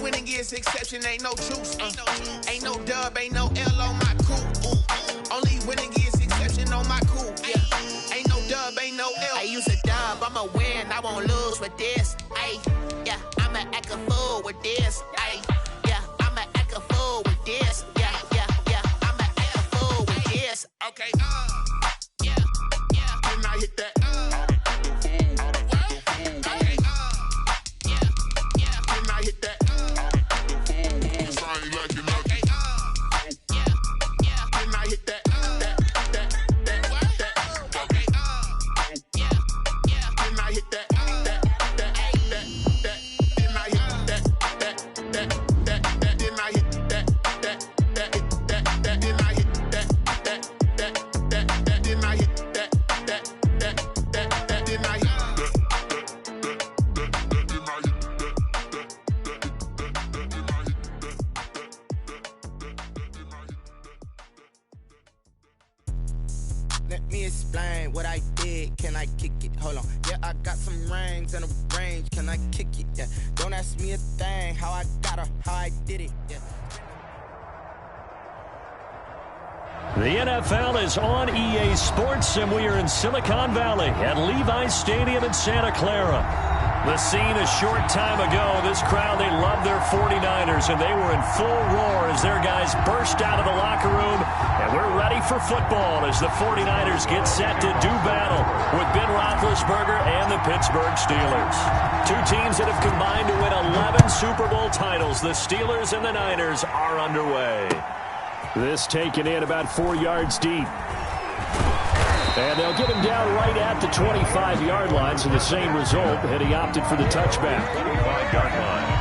winning is exception, ain't no juice. Ain't no dub, ain't no L on my coupe. Only winning is exception on my coupe. Yeah. Ain't no dub, ain't no L. I use a dub, I'ma win, I won't lose with this. Ay, yeah, I'ma act a fool with this. Ay, yeah, I'ma act a fool with this. Yeah, yeah, yeah, I'ma act a fool with this. Okay, yeah, yeah. Then I hit that. Let me explain what I did. Can I kick it? Hold on. Yeah, I got some rings and a range. Can I kick it? Yeah. Don't ask me a thing. How I got her, how I did it. Yeah. The NFL is on EA Sports, and we are in Silicon Valley at Levi's Stadium in Santa Clara. The scene a short time ago, this crowd, they love their 49ers, and they were in full roar as their guys burst out of the locker room, and we're ready for football as the 49ers get set to do battle with Ben Roethlisberger and the Pittsburgh Steelers. Two teams that have combined to win 11 Super Bowl titles. The Steelers and the Niners are underway. This taken in about 4 yards deep. And they'll get him down right at the 25-yard line, so the same result, and he opted for the touchback. 25-yard line.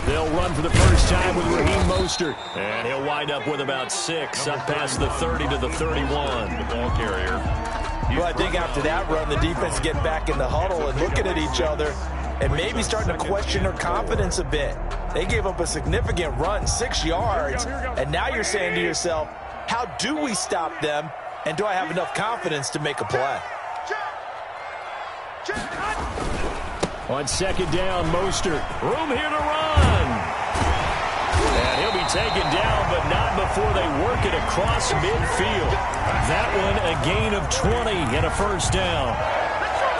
They'll run for the first time with Raheem Mostert. And he'll wind up with about 6, up past the 30 to the 31. The ball carrier. Well, I think after that run, the defense getting back in the huddle and looking at each other and maybe starting to question their confidence a bit. They gave up a significant run, 6 yards, and now you're saying to yourself, how do we stop them, and do I have enough confidence to make a play? On second down, Mostert. Room here to run. And he'll be taken down, but not before they work it across midfield. That one a gain of 20 and a first down.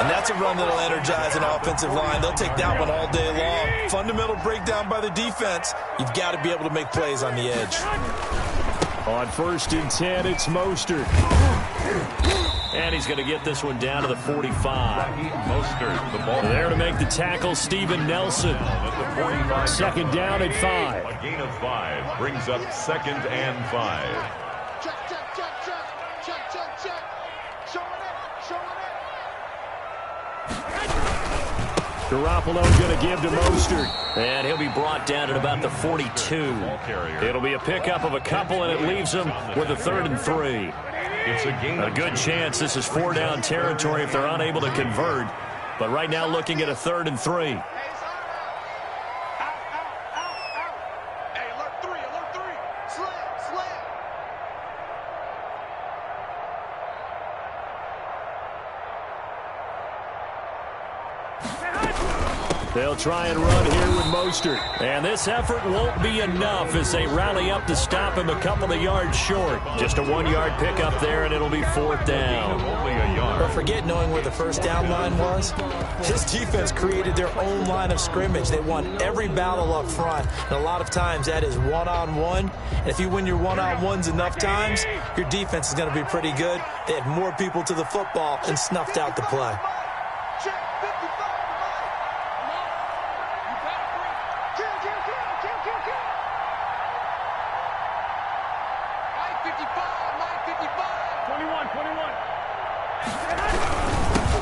And that's a run that'll energize an offensive line. They'll take that one all day long. Fundamental breakdown by the defense. You've got to be able to make plays on the edge. On 1st and 10, it's Mostert. And he's going to get this one down to the 45. Mostert, the ball there to make the tackle, Steven Nelson. Second down at 5. A gain of 5 brings up 2nd and 5. Check, check, check, check, check, check, check. Showing it, showing it. Garoppolo going to give to Mostert. And he'll be brought down at about the 42. It'll be a pickup of a couple, and it leaves him with a 3rd and 3. It's a good chance this is 4-down territory if they're unable to convert. But right now looking at a 3rd and 3. They'll try and run here with Mostert. And this effort won't be enough as they rally up to stop him a couple of yards short. Just a 1-yard pickup there, and it'll be 4th down. Only a yard. But forget knowing where the first down line was. This defense created their own line of scrimmage. They won every battle up front. And a lot of times that is one-on-one. And if you win your one-on-ones enough times, your defense is going to be pretty good. They had more people to the football and snuffed out the play.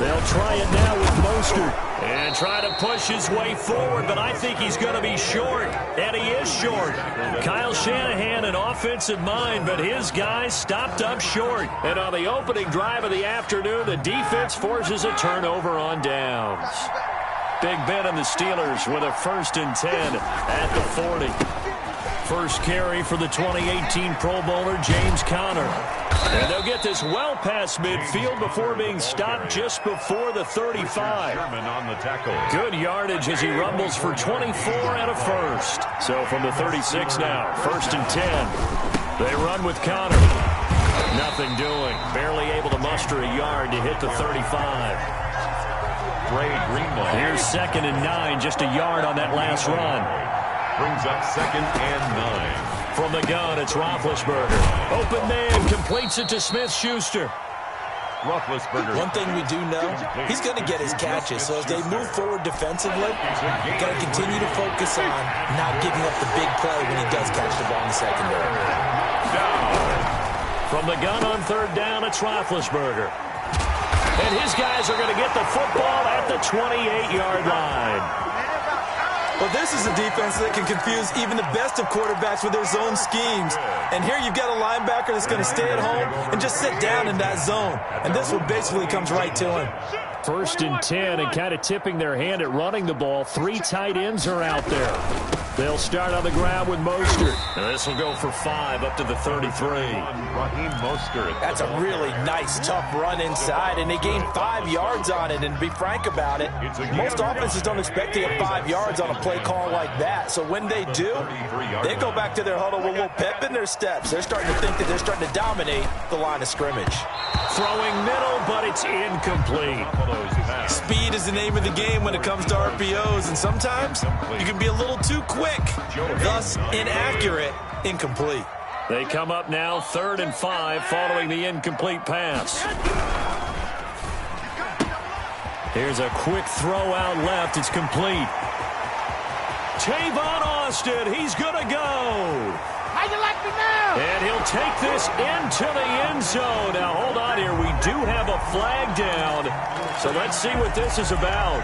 They'll try it now with Mostert. And try to push his way forward, but I think he's going to be short. And he is short. Kyle Shanahan, an offensive mind, but his guys stopped up short. And on the opening drive of the afternoon, the defense forces a turnover on downs. Big Ben and the Steelers with a 1st and 10 at the 40. First carry for the 2018 Pro Bowler, James Conner. And they'll get this well past midfield before being stopped just before the 35. Good yardage as he rumbles for 24 and a first. So from the 36 now, 1st and 10. They run with Conner. Nothing doing. Barely able to muster a yard to hit the 35. Here's 2nd and 9, just a yard on that last run. Brings up 2nd and 9. From the gun, it's Roethlisberger. Open man, completes it to Smith-Schuster. Roethlisberger. One thing we do know, he's going to get his catches. So as they move forward defensively, got to continue to focus on not giving up the big play when he does catch the ball in the secondary. From the gun on 3rd down, it's Roethlisberger. And his guys are going to get the football at the 28-yard line. Well, this is a defense that can confuse even the best of quarterbacks with their zone schemes. And here you've got a linebacker that's going to stay at home and just sit down in that zone. And this one basically comes right to him. 1st and 10, and kind of tipping their hand at running the ball. 3 tight ends are out there. They'll start on the ground with Mostert. And this will go for 5 up to the 33. That's a really nice, tough run inside, and they gained 5 yards on it. And to be frank about it, most offenses don't expect to get 5 yards on a play call like that. So when they do, they go back to their huddle with a little pep in their steps. They're starting to think that they're starting to dominate the line of scrimmage. Throwing middle, but it's incomplete. Speed is the name of the game when it comes to RPOs, and sometimes you can be a little too quick, thus inaccurate, incomplete. They come up now 3rd and 5 following the incomplete pass. Here's a quick throw out left. It's complete. Tavon Austin, he's going to go. How you like me now? And he'll take this into the end zone. Now, hold on here. We do have a flag down. So let's see what this is about.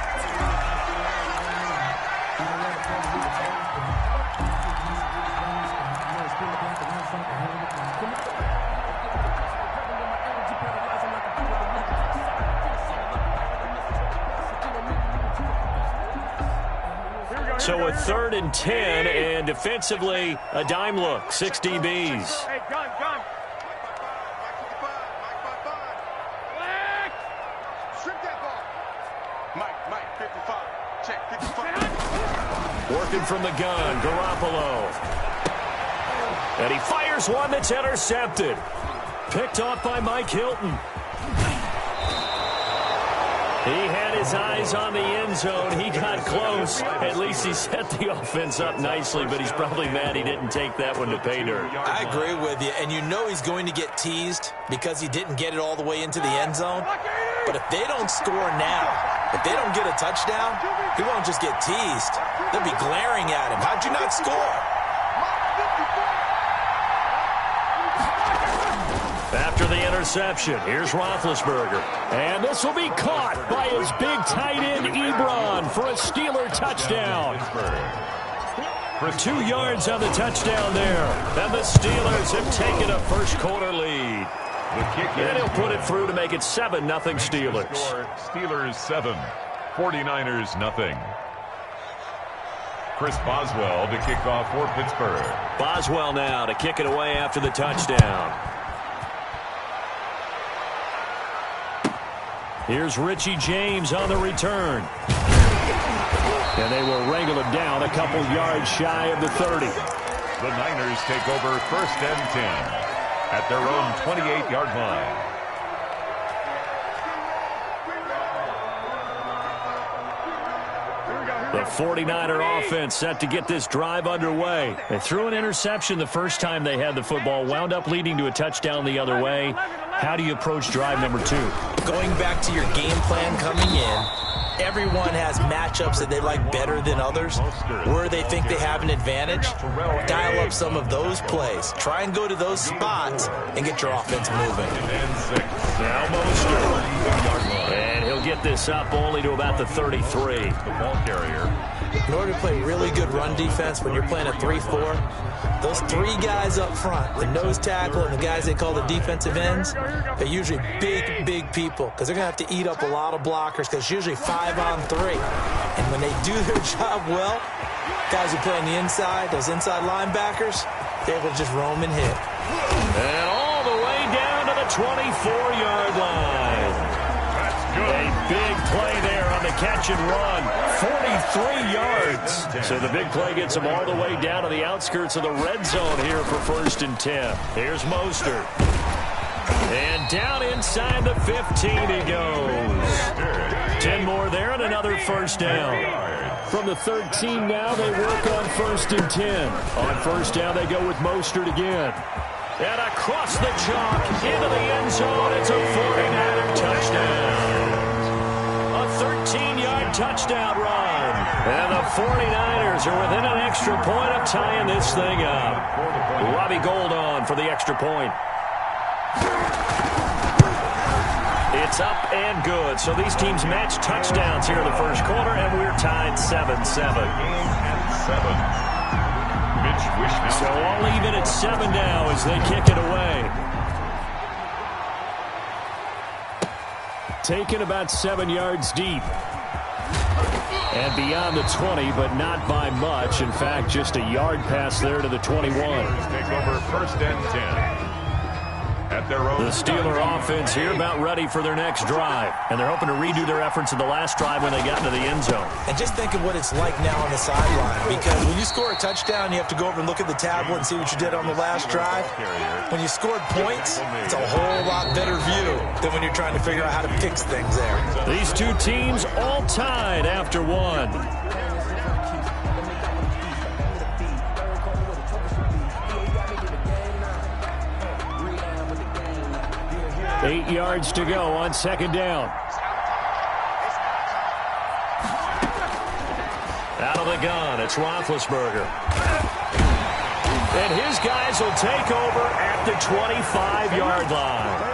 So a 3rd and 10, and defensively, a dime look, 6 DBs. Hey, gun. Strip that ball. Mike, 55. Check, 55. Working from the gun, Garoppolo. And he fires one that's intercepted. Picked off by Mike Hilton. He had his eyes on the end zone. He got close. At least he set the offense up nicely, but he's probably mad he didn't take that one to pay dirt. I agree with you, and you know he's going to get teased because he didn't get it all the way into the end zone. But if they don't score now, if they don't get a touchdown, he won't just get teased. They'll be glaring at him. How'd you not score? After the interception, here's Roethlisberger. And this will be caught by his big tight end, Ebron, for a Steeler touchdown. 2 yards on the touchdown there. And the Steelers have taken a first-quarter lead. And he'll put it through to make it 7-0 Steelers. Steelers 7, 49ers nothing. Chris Boswell to kick off for Pittsburgh. Boswell now to kick it away after the touchdown. Here's Richie James on the return. And they will wrangle him down a couple yards shy of the 30. The Niners take over 1st and 10 at their own 28-yard line. The 49er offense set to get this drive underway. They threw an interception the first time they had the football, wound up leading to a touchdown the other way. How do you approach drive number 2? Going back to your game plan coming in, everyone has matchups that they like better than others, where they think they have an advantage. Dial up some of those plays. Try and go to those spots and get your offense moving. Now Mostert. And he'll get this up only to about the 33. The ball carrier. In order to play really good run defense when you're playing a 3-4, those three guys up front, the nose tackle and the guys they call the defensive ends, they're usually big people because they're going to have to eat up a lot of blockers because it's usually 5-on-3. And when they do their job well, guys who play on the inside, those inside linebackers, they're able to just roam and hit. And all the way down to the 24-yard line. A big play there on the catch and run. 43 yards. So the big play gets him all the way down to the outskirts of the red zone here for 1st and 10. Here's Mostert. And down inside the 15 he goes. 10 more there and another 1st down. From the 13 now, they work on 1st and 10. On 1st down, they go with Mostert again. And across the chalk into the end zone. It's a 49er touchdown. A 13-yard touchdown run. And the 49ers are within an extra point of tying this thing up. Robbie Gould on for the extra point. It's up and good. So these teams match touchdowns here in the first quarter, and we're tied 7-7. So all even at 7 now as they kick it away. Taken about 7 yards deep. And beyond the 20, but not by much. In fact, just a yard pass there to the 21. Take over 1st and 10. At their own. The Steeler offense here about ready for their next drive. And they're hoping to redo their efforts in the last drive when they got into the end zone. And just think of what it's like now on the sideline. Because when you score a touchdown, you have to go over and look at the tablet and see what you did on the last drive. When you scored points, it's a whole lot better view than when you're trying to figure out how to fix things there. These two teams all tied after one. 8 yards to go on 2nd down. Out of the gun, it's Roethlisberger. And his guys will take over at the 25-yard line.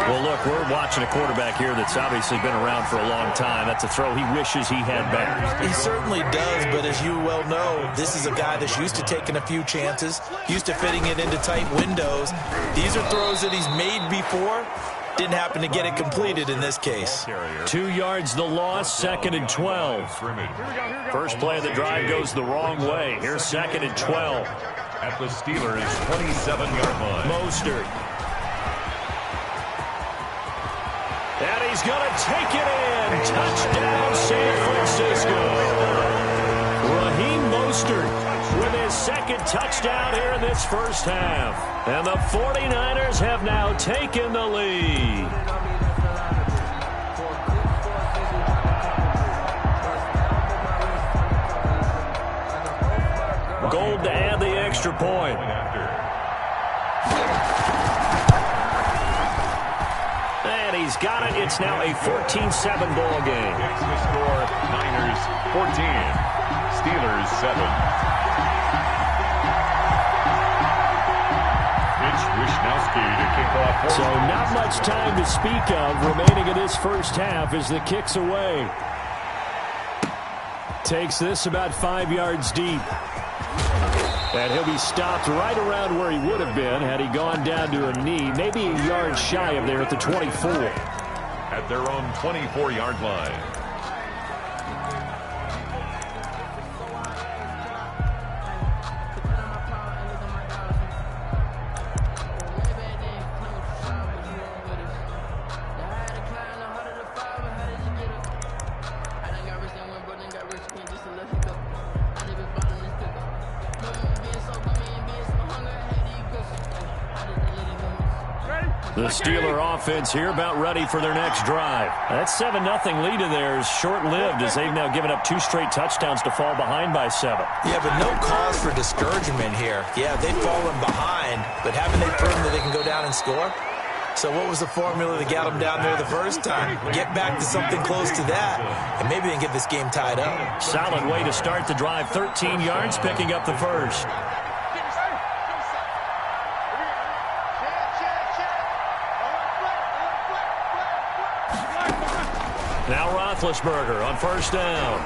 Well, look, we're watching a quarterback here that's obviously been around for a long time. That's a throw he wishes he had back. He certainly does, but as you well know, this is a guy that's used to taking a few chances, used to fitting it into tight windows. These are throws that he's made before. Didn't happen to get it completed in this case. 2 yards the loss, 2nd and 12. First play of the drive goes the wrong way. Here's 2nd and 12. At the Steelers' 27-yard line. Mostert. And he's going to take it in. Touchdown, San Francisco. Raheem Mostert with his 2nd touchdown here in this first half. And the 49ers have now taken the lead. Gould to add the extra point. He's got it. It's now a 14-7 ball game. Next to score, Niners 14, Steelers 7. Mitch Wishnowsky to kick off. So not much time to speak of remaining in this first half as the kick's away. Takes this about 5 yards deep. And he'll be stopped right around where he would have been had he gone down to a knee, maybe a yard shy of there at the 24. At their own 24-yard line. The Steeler offense here about ready for their next drive. That 7-0 lead in there is short-lived as they've now given up 2 straight touchdowns to fall behind by 7. Yeah, but no cause for discouragement here. Yeah, they've fallen behind, but haven't they proven that they can go down and score? So what was the formula that got them down there the first time? Get back to something close to that, and maybe they can get this game tied up. Solid way to start the drive. 13 yards, picking up the first. Now Roethlisberger on first down.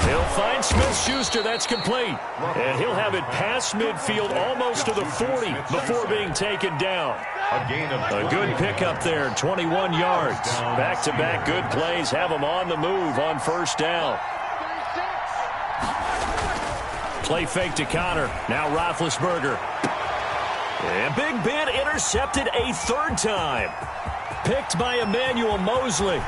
He'll find Smith-Schuster. That's complete. And he'll have it past midfield almost to the 40 before being taken down. A good pickup there, 21 yards. Back-to-back good plays have him on the move on first down. Play fake to Connor. Now Roethlisberger. And Big Ben intercepted a third time. Picked by Emmanuel Mosley.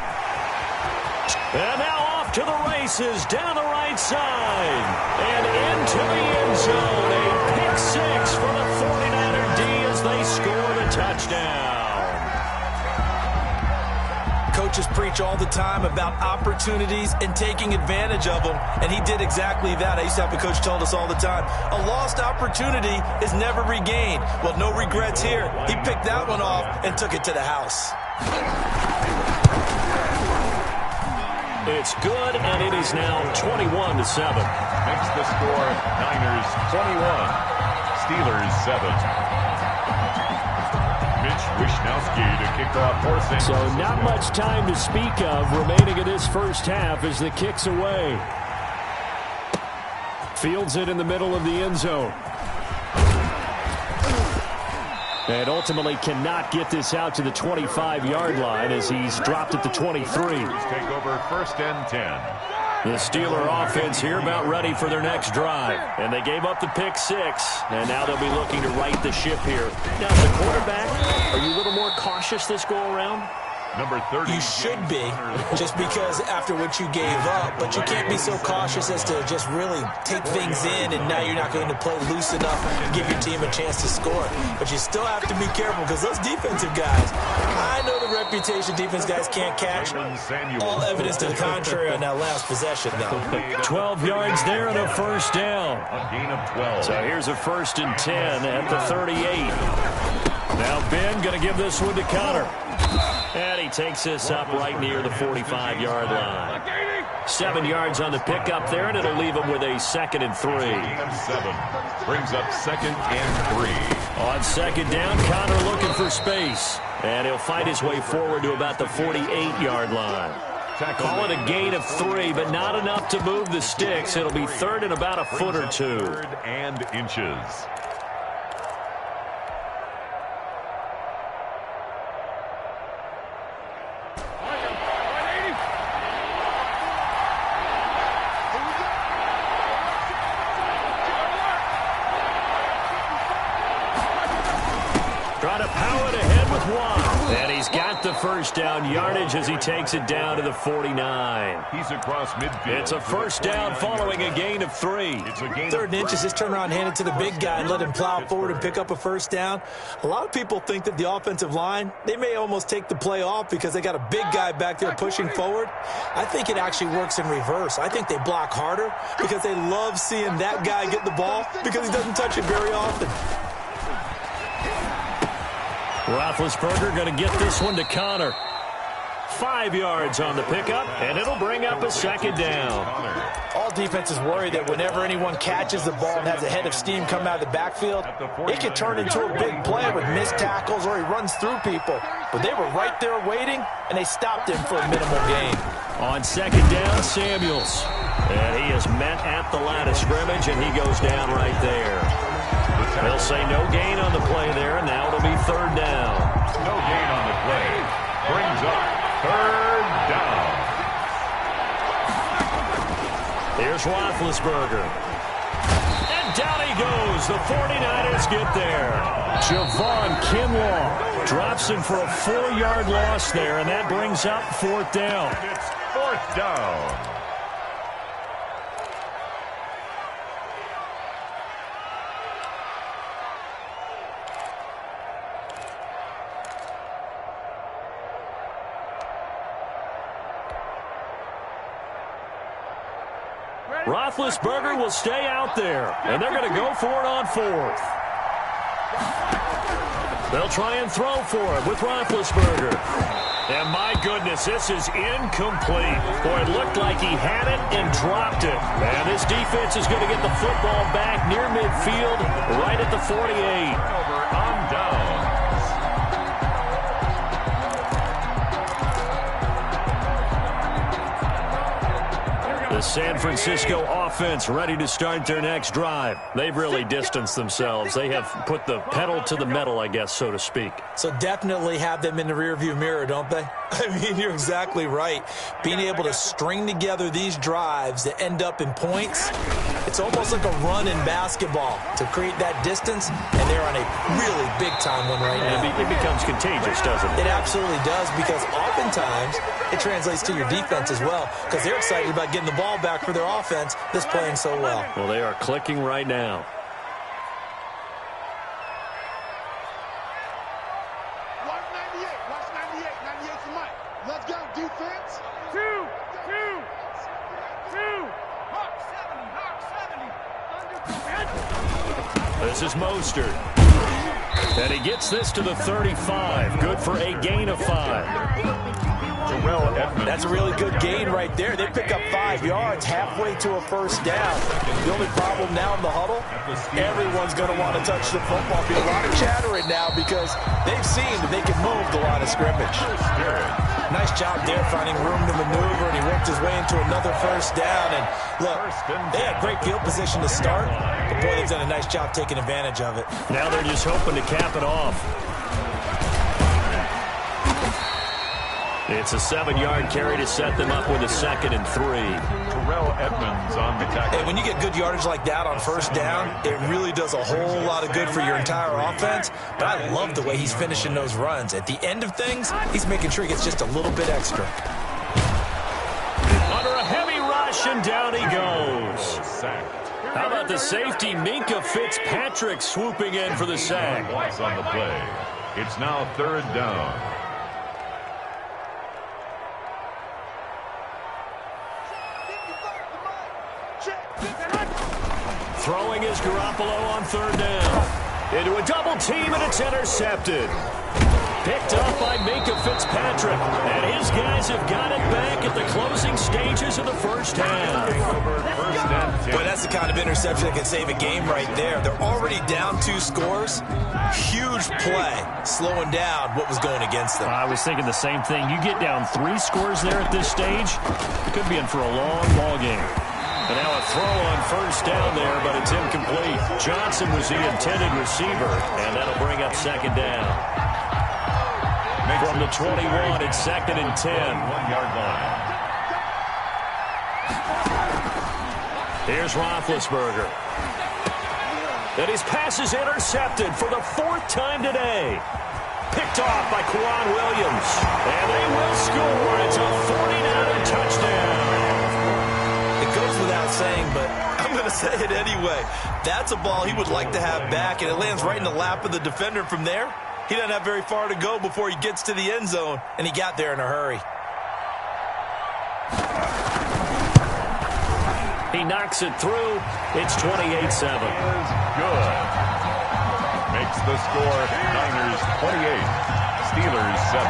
And now off to the races down the right side. And into the end zone. A pick six for the 49er D as they score the touchdown. Coaches preach all the time about opportunities and taking advantage of them, and he did exactly that. I used to have a coach told us all the time, a lost opportunity is never regained. Well, no regrets here. He picked that one off and took it to the house. It's good, and it is now 21-7. Makes the score Niners 21, Steelers 7. Mitch Wishnowsky to kick off for St. So not much time to speak of remaining in this first half as the kick's away. Fields it in the middle of the end zone. And ultimately cannot get this out to the 25-yard line as he's dropped at the 23. Take over first and 10. The Steeler offense here about ready for their next drive. And they gave up the pick six. And now they'll be looking to right the ship here. Now, as a quarterback, are you a little more cautious this go-around? Number 30. You should be, just because after what you gave up, but you can't be so cautious as to just really take things in, and now you're not going to play loose enough to give your team a chance to score. But you still have to be careful because those defensive guys, I know the reputation defense guys can't catch. All evidence to the contrary on that last possession, though. 12 yards there and a first down. A gain of 12. So here's a 1st and 10 at the 38. Now Ben going to give this one to Connor. And he takes this up right near the 45-yard line. 7 yards on the pickup there, and it'll leave him with a 2nd and 3. Gain of 7. Brings up 2nd and 3. On 2nd down, Connor looking for space. And he'll fight his way forward to about the 48-yard line. Call it a gain of 3, but not enough to move the sticks. It'll be 3rd and about a foot or 2. 3rd and inches. The first down yardage as he takes it down to the 49. He's across midfield. It's a first down following a gain of 3. It's a gain 3rd and inches. Just turn around, hand it to the big guy, and let him plow forward and pick up a first down. A lot of people think that the offensive line, they may almost take the play off because they got a big guy back there pushing forward. I think it actually works in reverse. I think they block harder because they love seeing that guy get the ball because he doesn't touch it very often. Roethlisberger going to get this one to Connor. 5 yards on the pickup, and it'll bring up a 2nd down. All defenses worry that whenever anyone catches the ball and has a head of steam come out of the backfield, it can turn into a big play with missed tackles or he runs through people. But they were right there waiting, and they stopped him for a minimal gain. On 2nd down, Samuels. And he is met at the line of scrimmage, and he goes down right there. They'll say no gain on the play there, and now it'll be 3rd down. No gain on the play. Brings up 3rd down. Here's Roethlisberger. And down he goes. The 49ers get there. Javon Kinlaw drops him for a 4-yard loss there, and that brings up 4th down. And it's 4th down. Roethlisberger will stay out there, and they're going to go for it on 4th. They'll try and throw for it with Roethlisberger. And my goodness, this is incomplete. Boy, it looked like he had it and dropped it. And this defense is going to get the football back near midfield, right at the 48. Turnover on downs. The San Francisco offense ready to start their next drive. They've really distanced themselves. They have put the pedal to the metal, I guess, so to speak. So definitely have them in the rearview mirror, don't they? I mean, you're exactly right. Being able to string together these drives that end up in points, it's almost like a run in basketball to create that distance, and they're on a really big-time one right now. It becomes contagious, doesn't it? It absolutely does, because oftentimes it translates to your defense as well, because they're excited about getting the ball back for their offense that's playing so well. Well, they are clicking right now. Let's go, defense. Two. This is Mostert. And he gets this to the 35. Good for a gain of 5. That's a really good gain right there. They pick up 5 yards halfway to a first down. The only problem now in the huddle, everyone's going to want to touch the football. Be a lot of chattering now because they've seen that they can move the line of scrimmage. Nice job there finding room to maneuver, and he worked his way into another first down. And look, they had great field position to start, but boy, they've done a nice job taking advantage of it. Now they're just hoping to cap it off. It's a 7-yard carry to set them up with a 2nd and 3. Terrell Edmonds on the tackle. Hey, when you get good yardage like that on first down, it really does a whole lot of good for your entire offense. But I love the way he's finishing those runs. At the end of things, he's making sure he gets just a little bit extra. Under a heavy rush, and down he goes. How about the safety, Minka Fitzpatrick, swooping in for the sack? On the play. It's now 3rd down. Throwing is Garoppolo on 3rd down. Into a double team, and it's intercepted. Picked up by Minka Fitzpatrick. And his guys have got it back at the closing stages of the first half. But that's the kind of interception that can save a game right there. They're already down 2 scores. Huge play, slowing down what was going against them. I was thinking the same thing. You get down 3 scores there at this stage, you could be in for a long ball game. And now a throw on first down there, but it's incomplete. Johnson was the intended receiver, and that'll bring up 2nd down. From the 21, it's 2nd and 10. 1-yard line. Here's Roethlisberger. And his pass is intercepted for the 4th time today. Picked off by Quan Williams. And they will score. It's a 49er touchdown. It goes without saying, but I'm going to say it anyway. That's a ball he would like to have back, and it lands right in the lap of the defender from there. He doesn't have very far to go before he gets to the end zone, and he got there in a hurry. He knocks it through. It's 28-7. Good. Makes the score Niners 28, Steelers 7.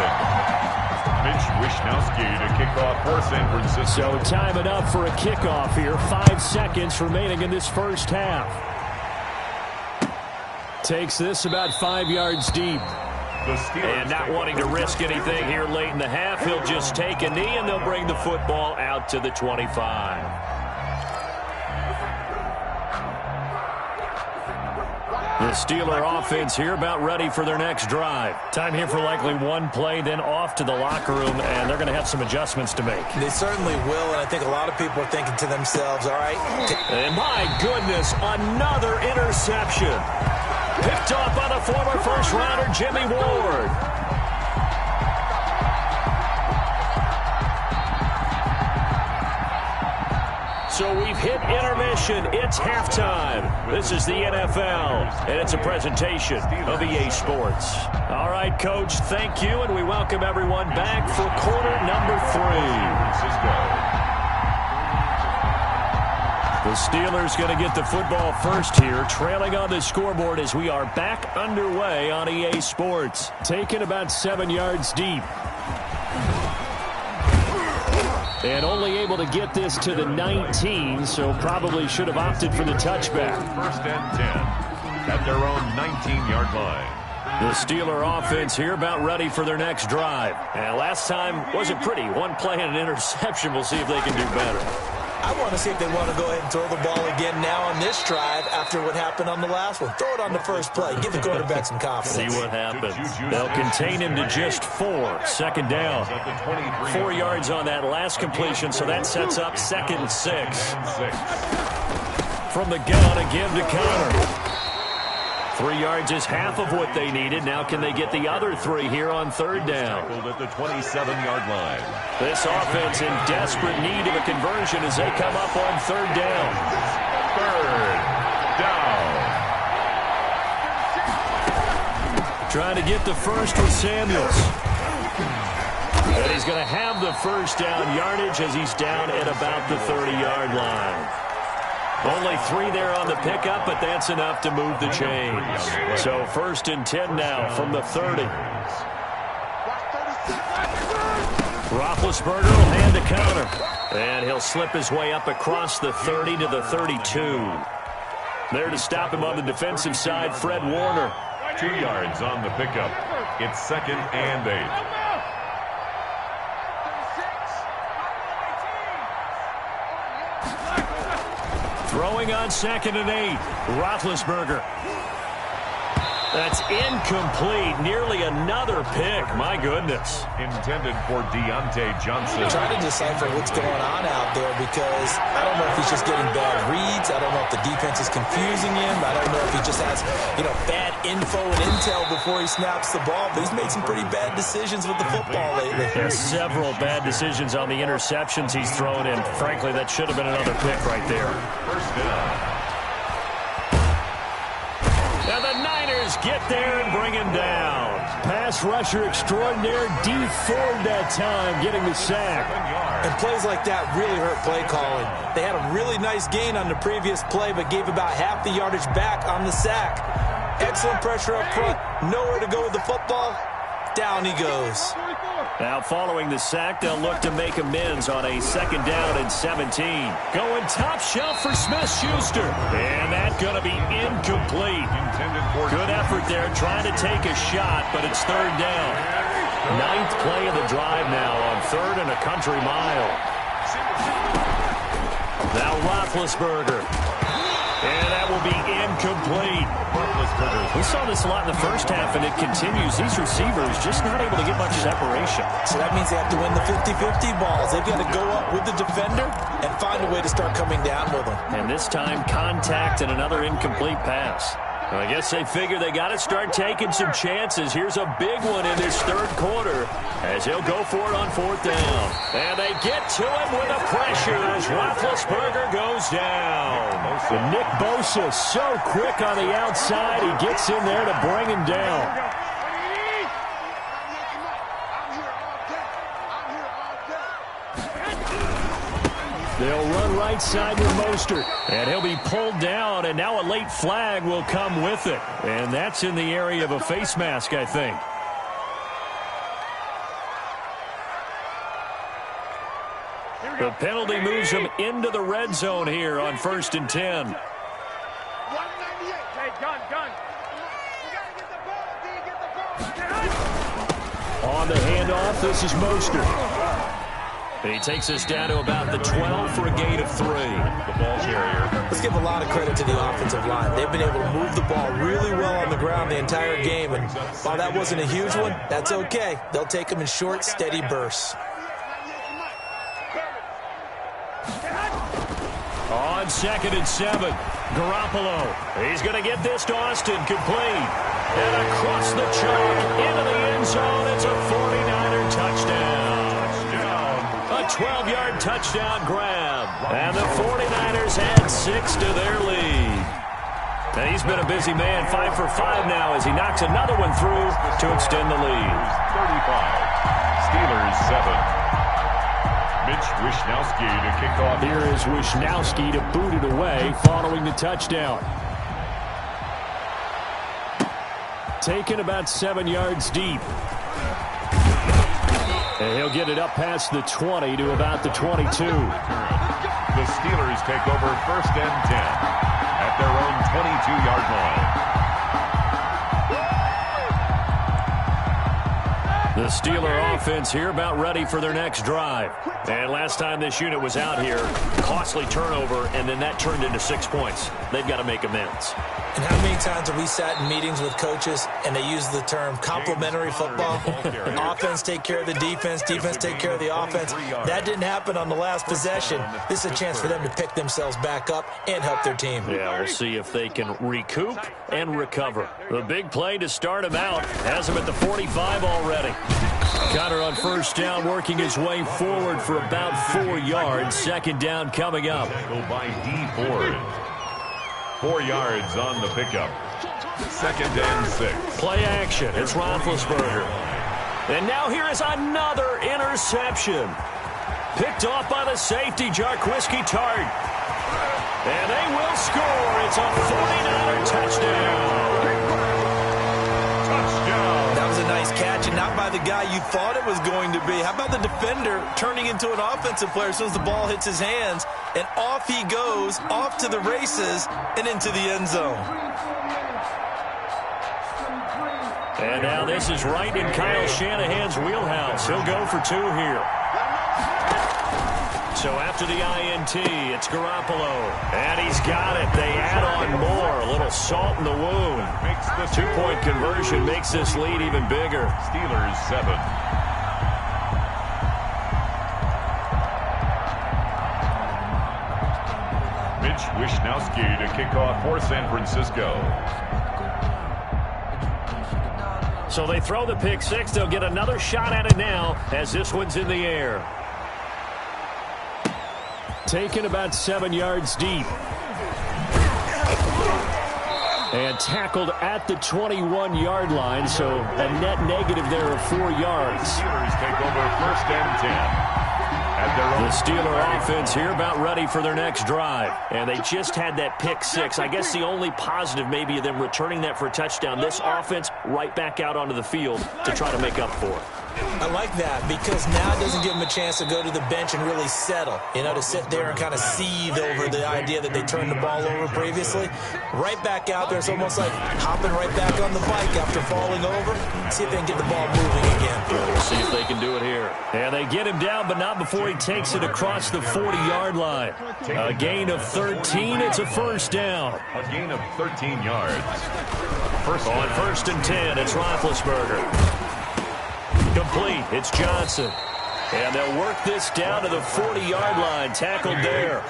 Mitch Wishnowsky to kick off for San Francisco. So time it up for a kickoff here. 5 seconds remaining in this first half. Takes this about 5 yards deep. And not wanting to risk anything here late in the half, he'll just take a knee, and they'll bring the football out to the 25. The Steeler offense here about ready for their next drive. Time here for likely one play, then off to the locker room, and they're going to have some adjustments to make. They certainly will, and I think a lot of people are thinking to themselves, all right. And my goodness, another interception. Picked off by the former first-rounder Jimmy Ward. So we've hit intermission. It's halftime. This is the NFL, and it's a presentation of EA Sports. All right, Coach, thank you, and we welcome everyone back for quarter number 3. The The Steelers going to get the football first here, trailing on the scoreboard as we are back underway on EA Sports. Taken about 7 yards deep. And only able to get this to the 19, so probably should have opted for the touchback. First and 10 at their own 19-yard line. The Steeler offense here about ready for their next drive. And last time wasn't pretty. One play and an interception. We'll see if they can do better. I want to see if they want to go ahead and throw the ball again now on this drive after what happened on the last one. Throw it on the first play. Give the quarterback some confidence. See what happens. They'll contain him to just 4. Second down. 4 yards on that last completion, so that sets up 2nd and 6. From the gun, again to Connor. 3 yards is half of what they needed. Now can they get the other 3 here on 3rd down? At the 27-yard line. This offense in desperate need of a conversion as they come up on 3rd down. 3rd down. Trying to get the first with Samuels. And he's going to have the first down yardage as he's down at about the 30-yard line. Only 3 there on the pickup, but that's enough to move the chains. So 1st and 10 now from the 30. Roethlisberger will hand to Connor. And he'll slip his way up across the 30 to the 32. There to stop him on the defensive side, Fred Warner. 2 yards on the pickup. It's 2nd and 8. Throwing on 2nd and 8. Roethlisberger. That's incomplete. Nearly another pick. My goodness. Intended for Deontay Johnson. Trying to decipher what's going on out there because I don't know if he's just getting bad reads. I don't know if the defense is confusing him. I don't know if he just has, bad info and intel before he snaps the ball. But he's made some pretty bad decisions with the football lately. There's several bad decisions on the interceptions he's thrown in. Frankly, that should have been another pick right there. First down. And the Niners get there and bring him down. Pass rusher extraordinaire, D Ford that time, getting the sack. And plays like that really hurt play calling. They had a really nice gain on the previous play, but gave about half the yardage back on the sack. Excellent pressure up front. Nowhere to go with the football. Down he goes. Now following the sack, they'll look to make amends on a 2nd down and 17. Going top shelf for Smith-Schuster. And that's going to be incomplete. Good effort there trying to take a shot, but it's 3rd down. 9th play of the drive now on 3rd and a country mile. Now Roethlisberger. And that will be incomplete. We saw this a lot in the first half, and it continues. These receivers just not able to get much separation. So that means they have to win the 50-50 balls. They've got to go up with the defender and find a way to start coming down with them. And this time, contact and another incomplete pass. I guess they figure they got to start taking some chances. Here's a big one in this 3rd quarter as he'll go for it on 4th down. And they get to him with the pressure as Roethlisberger goes down. And Nick Bosa so quick on the outside. He gets in there to bring him down. They'll run right side with Mostert. And he'll be pulled down, and now a late flag will come with it. And that's in the area of a face mask, I think. The penalty moves him into the red zone here on 1st and 10. 198. Hey, gun. On the handoff, this is Mostert. He takes us down to about the 12 for a gain of 3. The ball carrier. Let's give a lot of credit to the offensive line. They've been able to move the ball really well on the ground the entire game. And while that wasn't a huge one, that's okay. They'll take them in short, steady bursts. On 2nd and 7, Garoppolo. He's going to get this to Austin, complete. And across the chalk, into the end zone. It's a 49er touchdown. A 12-yard touchdown grab. And the 49ers add 6 to their lead. And he's been a busy man, 5 for 5 now as he knocks another one through to extend the lead. 35. Steelers 7. Mitch Wishnowski to kick off. Here is Wishnowski to boot it away following the touchdown. Taken about 7 yards deep. And he'll get it up past the 20 to about the 22. The Steelers take over 1st and 10 at their own 22-yard line. The Steeler offense here about ready for their next drive. And last time this unit was out here, costly turnover, and then that turned into 6 points. They've got to make amends. And how many times have we sat in meetings with coaches and they use the term complementary football? Offense take care of the defense, defense take care of the offense. That didn't happen on the last possession. This is a chance for them to pick themselves back up and help their team. Yeah, we'll see if they can recoup and recover. The big play to start him out has him at the 45 already. Connor on 1st down, working his way forward for about 4 yards. 2nd down coming up. Go by D. Ford. 4 yards on the pickup. 2nd and 6. Play action. It's Roethlisberger. And now here is another interception. Picked off by the safety, Jarquiski Tart. And they will score. It's a 49er touchdown. That was a nice catch, and not by the guy you thought it was going to be. How about the defender turning into an offensive player as soon as the ball hits his hands, and off he goes, off to the races, and into the end zone. And now this is right in Kyle Shanahan's wheelhouse. He'll go for 2 here. So after the INT, it's Garoppolo. And he's got it. They add on more. A little salt in the wound. 2-point conversion makes this lead even bigger. Steelers 7. Mitch Wishnowski to kick off for San Francisco. So they throw the pick 6. They'll get another shot at it now as this one's in the air. Taken about 7 yards deep. And tackled at the 21-yard line, so a net negative there of 4 yards. Steelers take over 1st and 10. The Steeler offense here about ready for their next drive. And they just had that pick 6. I guess the only positive maybe of them returning that for a touchdown. This offense right back out onto the field to try to make up for it. I like that because now it doesn't give them a chance to go to the bench and really settle, you know, to sit there and kind of seethe over the idea that they turned the ball over previously. Right back out there, it's almost like hopping right back on the bike after falling over. See if they can get the ball moving again. We'll see if they can do it here. And they get him down, but not before he takes it across the 40-yard line. A gain of 13. It's a 1st down. A gain of 13 yards. On 1st and 10, it's Roethlisberger. Complete. It's Johnson. And they'll work this down to the 40-yard line. Tackled there.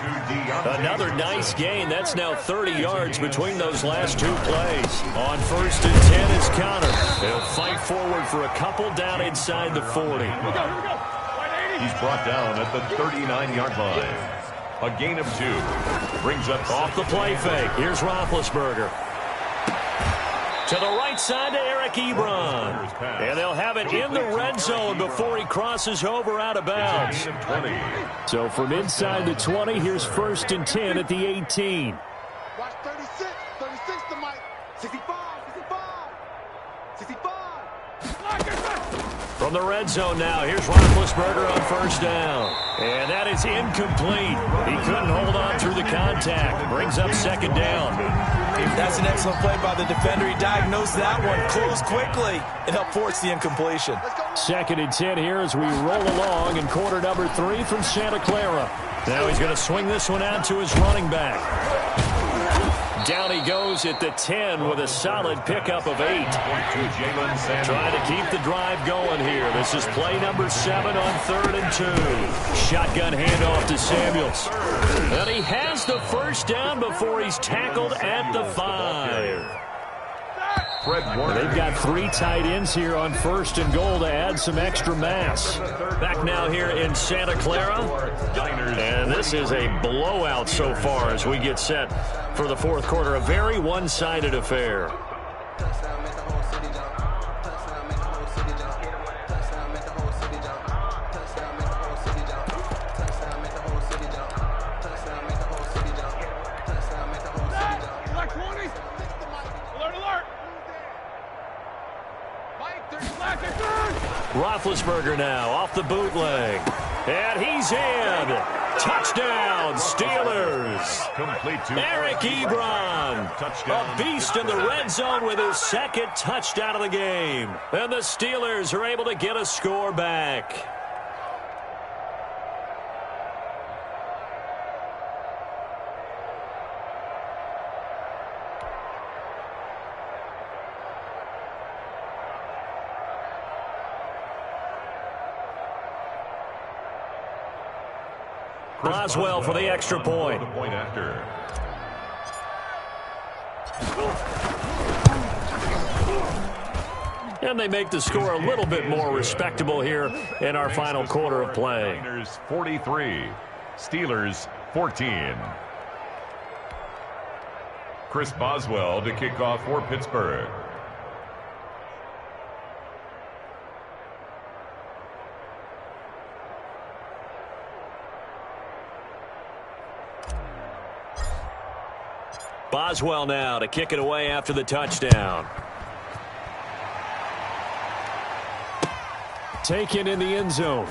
Another nice gain. That's now 30 yards between those last 2 plays. On 1st and 10 is Connor. He'll fight forward for a couple down inside the 40. He's brought down at the 39-yard line. A gain of 2. Brings up off the play fake. Here's Roethlisberger. To the right side to Eric Ebron. And they'll have it in the red zone before he crosses over out of bounds. So from inside the 20, here's 1st and 10 at the 18. Watch 36. 36 to Mike. 65. 65. 65. From the red zone now, here's Roethlisberger on 1st down. And that is incomplete. He couldn't hold on through the contact. Brings up 2nd down. That's an excellent play by the defender. He diagnosed that one, closed quickly, and helped force the incompletion. 2nd and 10 here as we roll along in quarter number 3 from Santa Clara. Now he's going to swing this one out to his running back. Down he goes at the 10 with a solid pickup of 8. Trying to keep the drive going here. This is play number 7 on 3rd and 2. Shotgun handoff to Samuels. And he has the 1st down before he's tackled at the 5. They've got 3 tight ends here on 1st and goal to add some extra mass. Back now here in Santa Clara. And this is a blowout so far as we get set for the 4th quarter. A very one-sided affair. Roethlisberger now off the bootleg. And he's in. Touchdown, Steelers. Complete to Eric Ebron. Touchdown. A beast in the red zone with his second touchdown of the game. And the Steelers are able to get a score back. Boswell for the extra point. The point after. And they make the score a little bit more respectable here in our final quarter of play. Niners 43, Steelers 14. Chris Boswell to kick off for Pittsburgh. Boswell now to kick it away after the touchdown. Taken in the end zone.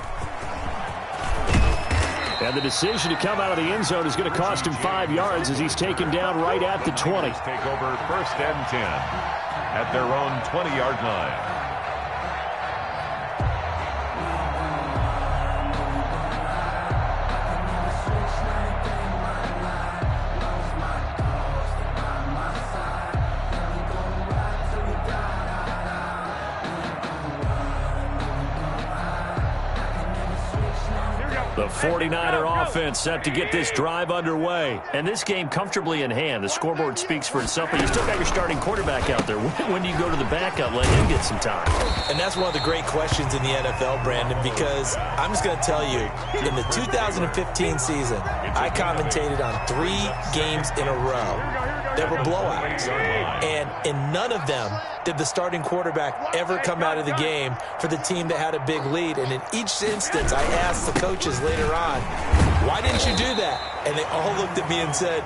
And the decision to come out of the end zone is going to cost him 5 yards as he's taken down right at the 20. Take over 1st and 10 at their own 20-yard line. The 49er offense set to get this drive underway. And this game comfortably in hand. The scoreboard speaks for itself, but you still got your starting quarterback out there. When do you go to the backup, let him get some time? And that's one of the great questions in the NFL, Brandon, because I'm just going to tell you, in the 2015 season, I commentated on 3 games in a row that were blowouts. And in none of them did the starting quarterback ever come out of the game for the team that had a big lead. And in each instance, I asked the coaches later on, why didn't you do that? And they all looked at me and said,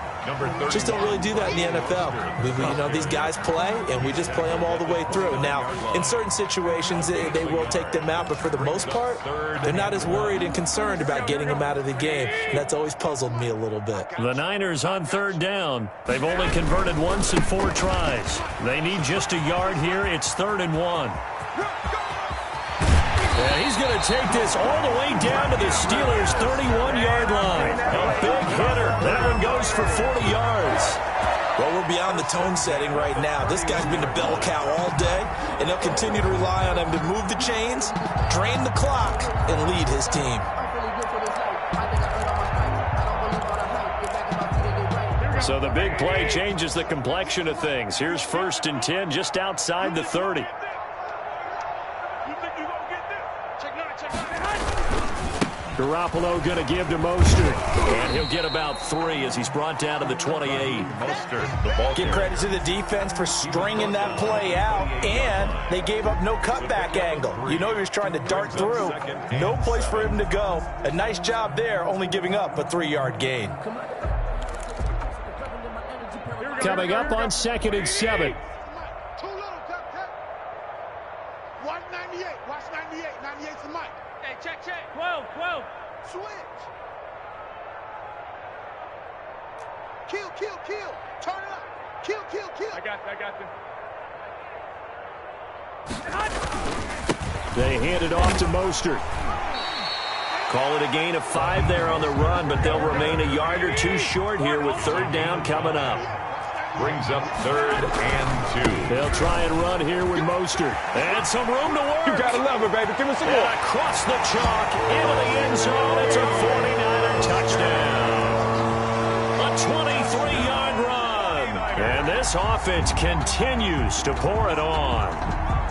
just don't really do that in the NFL. These guys play, and we just play them all the way through. Now, in certain situations, they will take them out, but for the most part, they're not as worried and concerned about getting them out of the game. And that's always puzzled me a little bit. The Niners on 3rd down. They've only converted once in 4 tries. They need just a yard here. It's 3rd and 1. And he's going to take this all the way down to the Steelers' 31-yard line. A big hitter. That one goes for 40 yards. Well, we're beyond the tone setting right now. This guy's been a bell cow all day, and they'll continue to rely on him to move the chains, drain the clock, and lead his team. So the big play changes the complexion of things. Here's 1st and 10 just outside the 30. Garoppolo going to give to Mostert. And he'll get about 3 as he's brought down to the 28. Mostert, the ball Give credit to the defense for stringing that play out, and they gave up no cutback angle. He was trying to dart through. No place for him to go. A nice job there, only giving up a 3-yard gain. Coming up on 2nd and 7. Too little, Watch 98. Watch 98. 98's the mic. Hey, check. 12. Switch. Kill. Turn it up. Kill. I got this. They hand it off to Mostert. Call it a gain of 5 there on the run, but they'll remain a yard or 2 short here with 3rd down coming up. brings up 3rd and 2. They'll try and run here with Mostert. And some room to work. You gotta love it, baby. Give me some more. And across the chalk into the end zone. It's a 49er touchdown. A 23-yard run. And this offense continues to pour it on.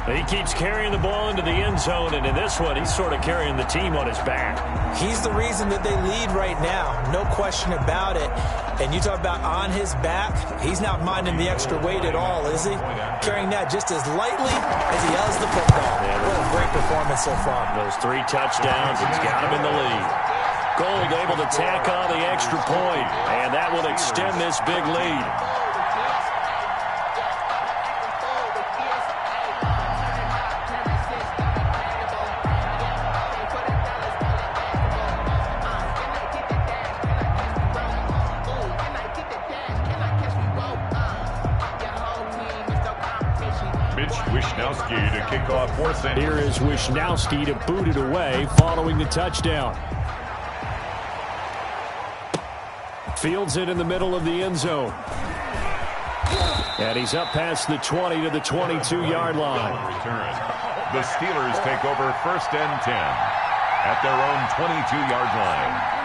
He keeps carrying the ball into the end zone, and in this one, he's sort of carrying the team on his back. He's the reason that they lead right now. No question about it. And you talk about on his back, he's not minding the extra weight at all, is he? Carrying that just as lightly as he does the football. What a great performance so far. Those 3 touchdowns, it's got him in the lead. Gold able to tack on the extra point, and that will extend this big lead. Wisnowski to kick off Forsen. Here is Wisnowski to boot it away following the touchdown. Fields it in the middle of the end zone. And he's up past the 20 to the 22-yard line. The Steelers take over 1st and 10 at their own 22-yard line.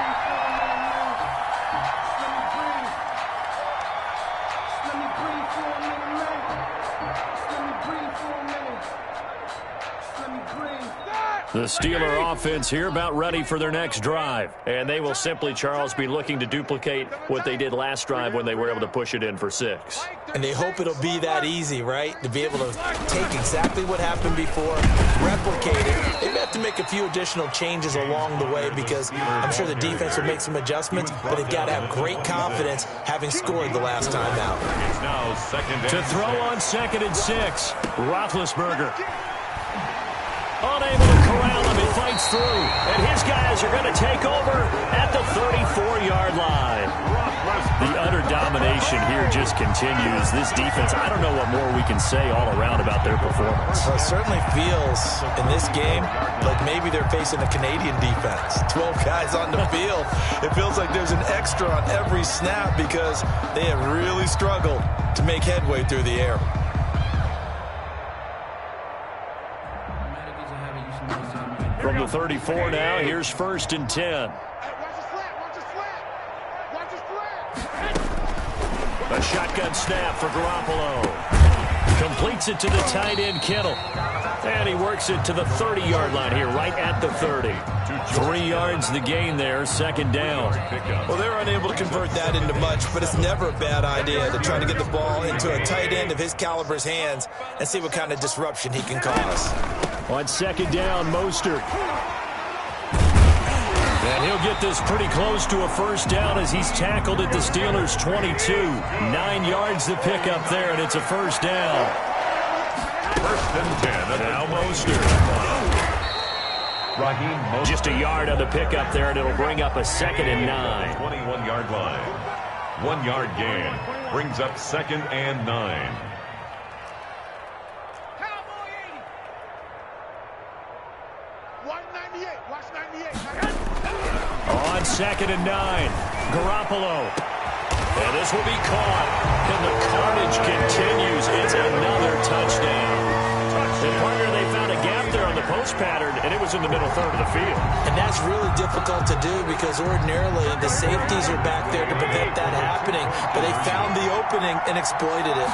The Steeler offense here about ready for their next drive. And they will simply, Charles, be looking to duplicate what they did last drive when they were able to push it in for 6. And they hope it'll be that easy, right? To be able to take exactly what happened before, replicate it. They may have to make a few additional changes along the way because I'm sure the defense will make some adjustments, but they've got to have great confidence having scored the last time out. It's now 2nd and to throw on 2nd and 6. Roethlisberger. Unable to corral him. He fights through. And his guys are going to take over at the 34-yard line. The utter domination here just continues. This defense, I don't know what more we can say all around about their performance. Well, it certainly feels in this game like maybe they're facing a Canadian defense. 12 guys on the field. It feels like there's an extra on every snap because they have really struggled to make headway through the air. From the 34 now, here's 1st and 10. A shotgun snap for Garoppolo. Completes it to the tight end, Kittle. And he works it to the 30-yard line here, right at the 30. 3 yards the gain there, 2nd down. Well, they're unable to convert that into much, but it's never a bad idea to try to get the ball into a tight end of his caliber's hands and see what kind of disruption he can cause. On 2nd down, Mostert. And he'll get this pretty close to a 1st down as he's tackled at the Steelers' 22. 9 yards to pick up there, and it's a 1st down. 1st and 10. Now Mostert. Raheem Mostert. Just a yard on the pickup there, and it'll bring up a 2nd and 9. 21-yard line. 1-yard gain. Brings up 2nd and 9. On 2nd and 9, Garoppolo. And this will be caught. And the carnage continues. It's another touchdown. And partner, they found a gap there on the post pattern, and it was in the middle third of the field. And that's really difficult to do because ordinarily the safeties are back there to prevent that happening. But they found the opening and exploited it.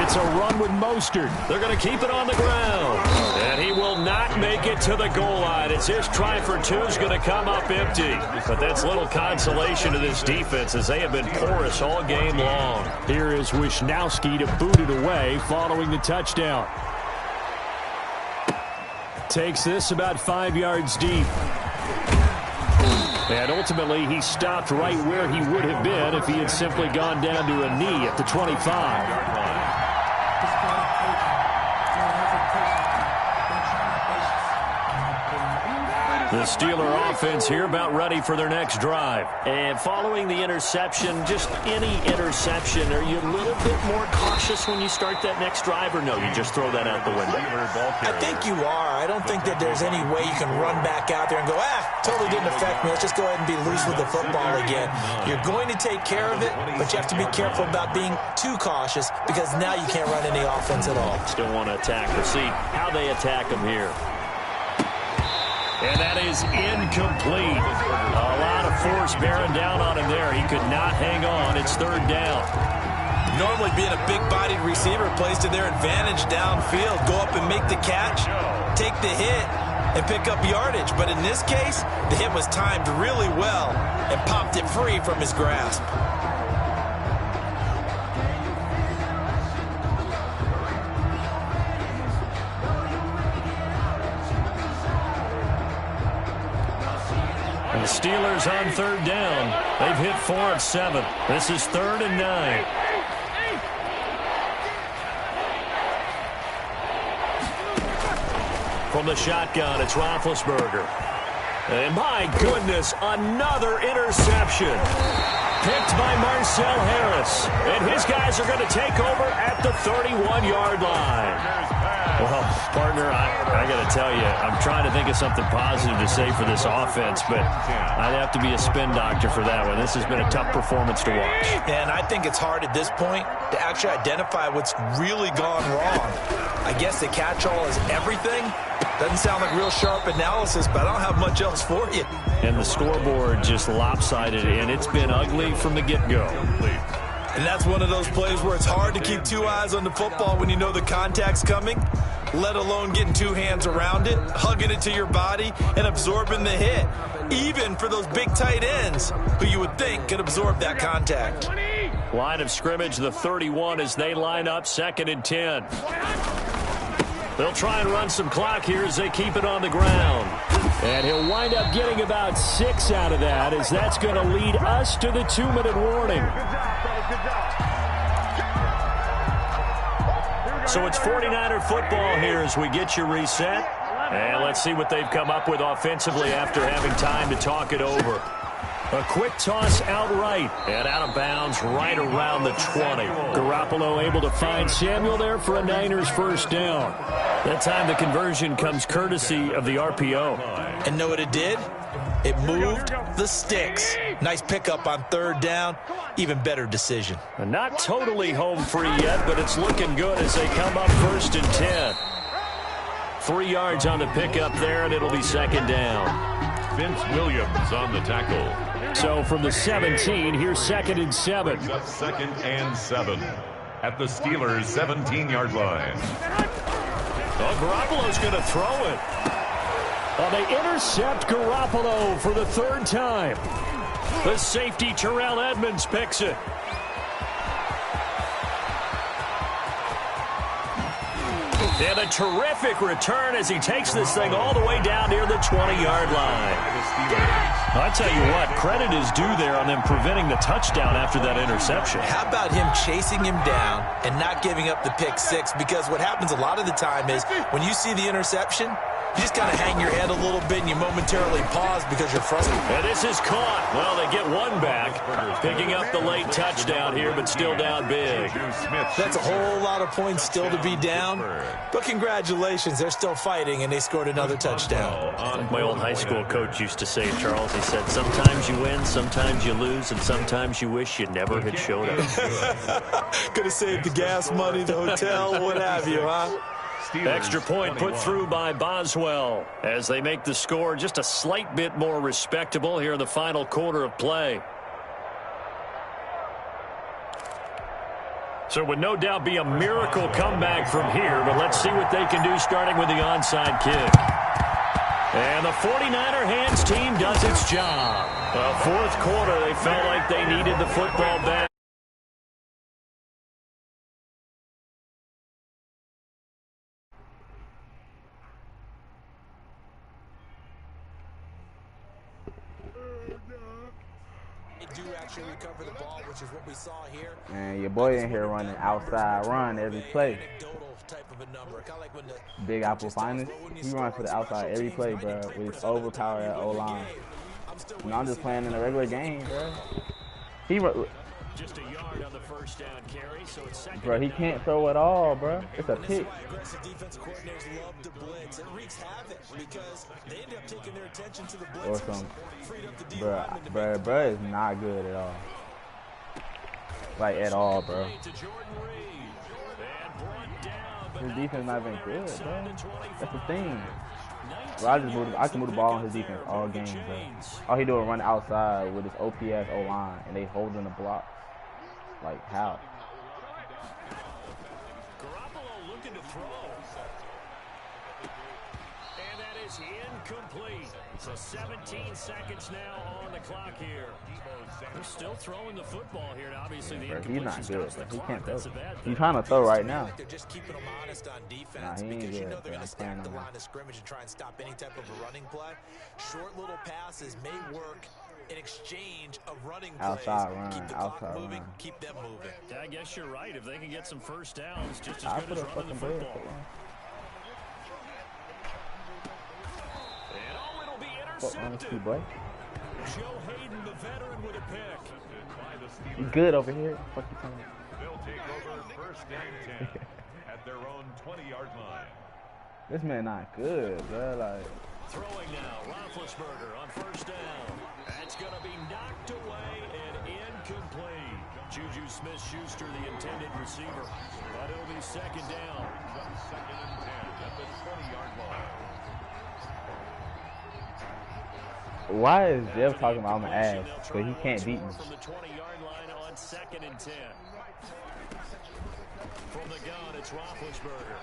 It's a run with Mostert. They're going to keep it on the ground. And he will not make it to the goal line. It's his try for 2 is going to come up empty. But that's little consolation to this defense as they have been porous all game long. Here is Wisnowski to boot it away following the touchdown. Takes this about 5 yards deep. And ultimately, he stopped right where he would have been if he had simply gone down to a knee at the 25. The Steeler offense here about ready for their next drive. And following the interception, just any interception, are you a little bit more cautious when you start that next drive, or no, you just throw that out the window? I think you are. I don't think that there's any way you can run back out there and go, totally didn't affect me. Let's just go ahead and be loose with the football again. You're going to take care of it, but you have to be careful about being too cautious because now you can't run any offense at all. Still want to attack. We'll see how they attack them here. And that is incomplete. A lot of force bearing down on him there. He could not hang on. It's 3rd down. Normally being a big-bodied receiver plays to their advantage downfield. Go up and make the catch, take the hit, and pick up yardage. But in this case, the hit was timed really well and popped it free from his grasp. The Steelers on 3rd down. They've hit 4 of 7. This is 3rd and 9. From the shotgun, it's Roethlisberger. And my goodness, another interception. Picked by Marcel Harris. And his guys are going to take over at the 31-yard line. Well, partner, I got to tell you, I'm trying to think of something positive to say for this offense, but I'd have to be a spin doctor for that one. This has been a tough performance to watch. And I think it's hard at this point to actually identify what's really gone wrong. I guess the catch-all is everything. Doesn't sound like real sharp analysis, but I don't have much else for you. And the scoreboard just lopsided, and it's been ugly from the get-go. And that's one of those plays where it's hard to keep two eyes on the football when you know the contact's coming, let alone getting two hands around it, hugging it to your body, and absorbing the hit, even for those big tight ends who you would think could absorb that contact. Line of scrimmage, the 31, as they line up 2nd and 10. They'll try and run some clock here as they keep it on the ground. And he'll wind up getting about 6 out of that, as that's going to lead us to the 2-minute warning. So it's 49er football here as we get you reset. And let's see what they've come up with offensively after having time to talk it over. A quick toss outright and out of bounds right around the 20. Garoppolo able to find Samuel there for a Niners first down. That time the conversion comes courtesy of the RPO. And know what it did? It moved the sticks. Nice pickup on 3rd down. Even better decision. And not totally home free yet, but it's looking good as they come up 1st and 10. 3 yards on the pickup there, and it'll be 2nd down. Vince Williams on the tackle. So from the 17, here's 2nd and 7. 2nd and 7 at the Steelers' 17-yard line. Oh, Garoppolo's going to throw it. Oh, they intercept Garoppolo for the 3rd time. The safety, Terrell Edmonds, picks it. And a terrific return as he takes this thing all the way down near the 20-yard line. I tell you what, credit is due there on them preventing the touchdown after that interception. How about him chasing him down and not giving up the pick 6? Because what happens a lot of the time is when you see the interception, you just kind of hang your head a little bit and you momentarily pause because you're frustrated. And this is caught. Well, they get one back, picking up the late touchdown here, but still down big. That's a whole lot of points still to be down. But congratulations, they're still fighting, and they scored another touchdown. Like my old high school coach used to say, Charles, he said, sometimes you win, sometimes you lose, and sometimes you wish you never had showed up. Could have saved the gas money, the hotel, what have you, huh? Extra point put through by Boswell as they make the score just a slight bit more respectable here in the final quarter of play. So it would no doubt be a miracle comeback from here, but let's see what they can do starting with the onside kick. And the 49er hands team does its job. Well, 4th quarter, they felt like they needed the football back. Recover the ball, which is what we saw here. And your boy in here running outside run every play. Big Apple Finest. He runs for the outside every play, bro, with his overpowered O-line. I'm just playing in a regular game, bro. Just a yard on the first down carry, so it's second. Bro, he can't throw at all, bro. It's a pick. Aggressive defensive coordinators love to blitz. It wreaks havoc because they end up taking their attention to the blitz. Or some, bro is not good at all. Like at all, bro. His defense not even good, bro. That's the thing. Bro, I can move the ball on his defense all game, bro. All he do is run outside with his OPS O-line, and they holding the block. Like, how? Garoppolo looking to throw. And that is incomplete. So 17 seconds now on the clock here. They're still throwing the football here. And obviously, the incompletion stops the clock. He can't That's throw. a bad thing. He's trying to throw right now. They're just keeping them honest on defense Nah, he ain't because you good, know they're bro. going to stack the I'm line of scrimmage and try and stop any type of a running play. Short little passes may work in exchange of running plays. Outside run, Keep the clock outside moving, run. keep them moving. Yeah, I guess you're right. If they can get some first downs, just as I good put as a running the fucking football. bed. And oh, it'll be Fuck on intercepted. boy. Joe Hayden, the veteran, with a pick. You good over here? Fuck you talking about? They'll take over 1st and 10 at their own 20-yard line. This man not good, bro. Like. Throwing now, Roethlisberger on first down. That's going to be knocked away and incomplete. Juju Smith-Schuster, the intended receiver. But it'll be second down. Second and 10 at the 20-yard line. Why is Jeff talking about my ass, but he can't beat me? From the 20-yard line on second and 10. From the gun, it's Roethlisberger.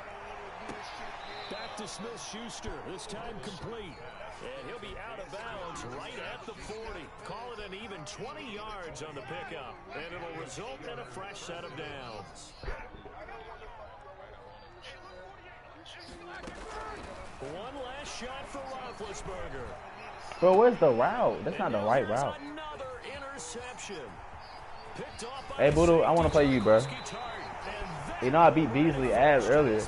Back to Smith-Schuster, this time complete. And he'll be out of bounds right at the 40. Call it an even 20 yards on the pickup. And it'll result in a fresh set of downs. One last shot for Roethlisberger. Bro, where's the route? That's not the right route. Another interception. Picked off by Hey, Boodle, I want to play you, bro. You know I beat Beasley ass earlier.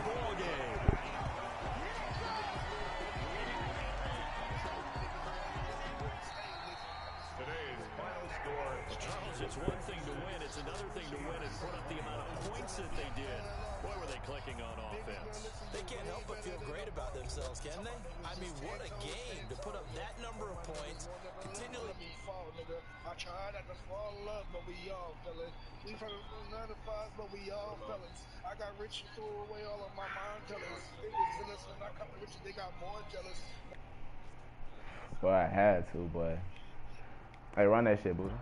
It's one thing to win, it's another thing to win and put up the amount of points that they did. Boy, were they clicking on offense. They can't help but feel great about themselves, can they? I mean, what a game to put up that number of points. Continually. I tried not to fall in love, but we all fell it. We from the 95, but we all fell it. I got rich and threw away all of my mind tellers. They was jealous when I come rich, they got more jealous. Well, I had to, but hey, run that shit, Buddha.